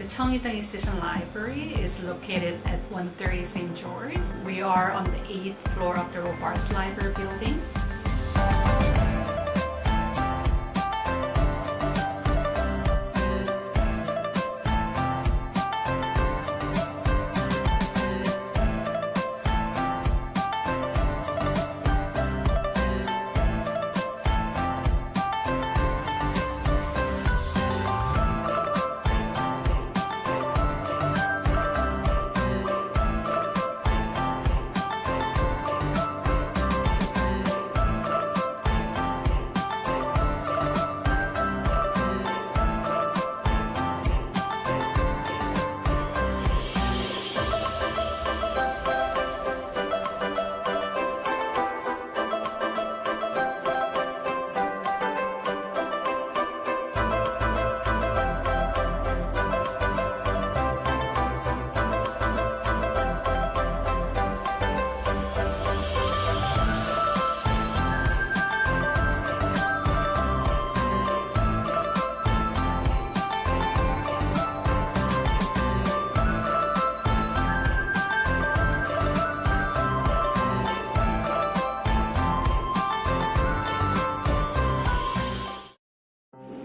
Cheng Station Library is located at 130 St. George. We are on the 8th floor of the Robarts Library building.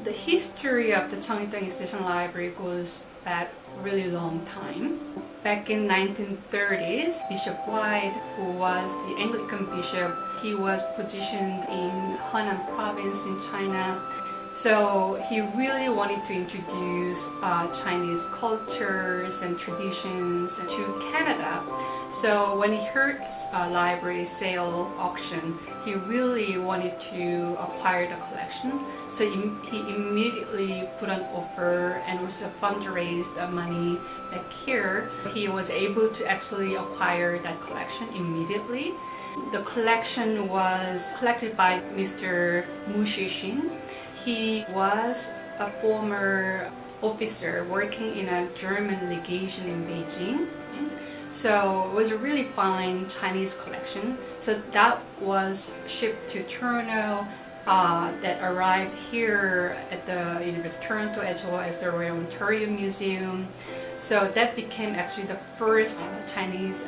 The history of the Cheng Station Library goes back really long time. Back in 1930s, Bishop White, who was the Anglican bishop, he was positioned in Henan province in China. So he really wanted to introduce Chinese cultures and traditions to Canada. So when he heard library sale auction, he really wanted to acquire the collection. So he immediately put an offer and also fundraised the money back here. He was able to actually acquire that collection immediately. The collection was collected by Mr. Mu Shixin. He was a former officer working in a German legation in Beijing. So it was a really fine Chinese collection. So that was shipped to Toronto, that arrived here at the University of Toronto as well as the Royal Ontario Museum. So that became actually the first Chinese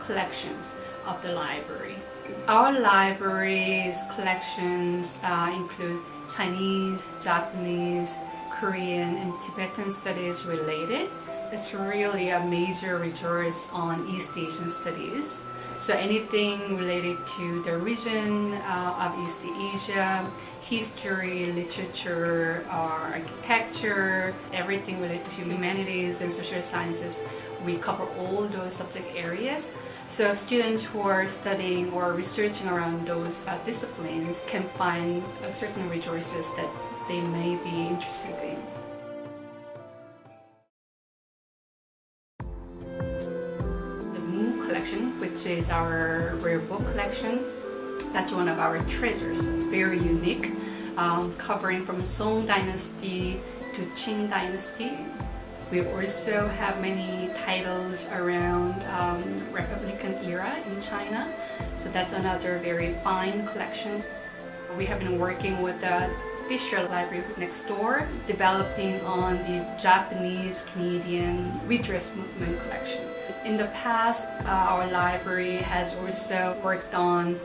collections of the library. Our library's collections include Chinese, Japanese, Korean, and Tibetan studies related. It's really a major resource on East Asian studies. So anything related to the region of East Asia, history, literature, architecture, everything related to humanities and social sciences, we cover all those subject areas. So students who are studying or researching around those disciplines can find certain resources that they may be interested in. The Mu collection, which is our rare book collection, that's one of our treasures, very unique, covering from Song Dynasty to Qing Dynasty. We also have many titles around Republican era in China, so that's another very fine collection. We have been working with the Fisher Library next door, developing on the Japanese-Canadian redress movement collection. In the past, our library has also worked on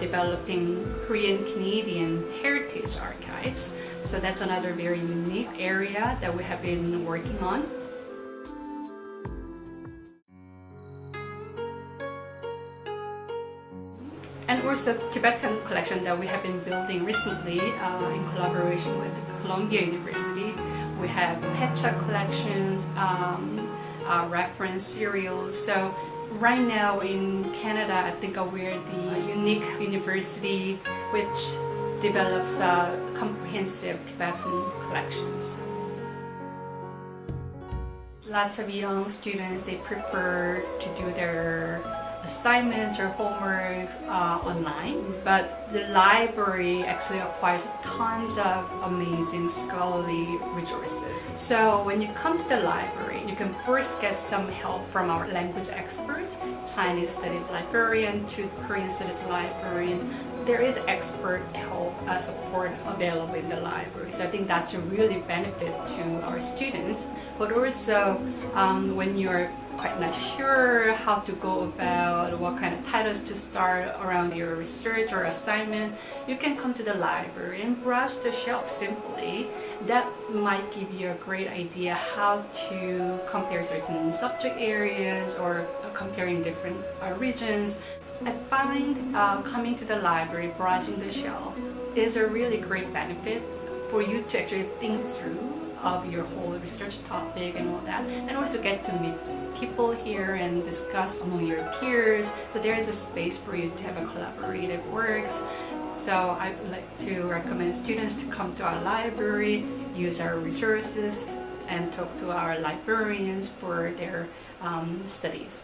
developing Korean-Canadian heritage archives. So that's another very unique area that we have been working on. And also Tibetan collection that we have been building recently in collaboration with Columbia University. We have Pecha collections, reference serials. So right now in Canada, I think we're the unique university which develops comprehensive Tibetan collections. Lots of young students, they prefer to do their assignments or homeworks online, but the library actually acquires tons of amazing scholarly resources. So when you come to the library, you can first get some help from our language experts, Chinese studies librarian to Korean studies librarian. there is expert help support available in the library. So I think that's a really benefit to our students. But also when you're quite not sure how to go about what kind of titles to start around your research or assignment, you can come to the library and browse the shelf simply. That might give you a great idea how to compare certain subject areas or comparing different regions. I find coming to the library, browsing the shelf is a really great benefit for you to actually think through of your whole research topic and all that, and also get to meet people here and discuss among your peers. So there is a space for you to have a collaborative works. So I would like to recommend students to come to our library, use our resources, and talk to our librarians for their studies.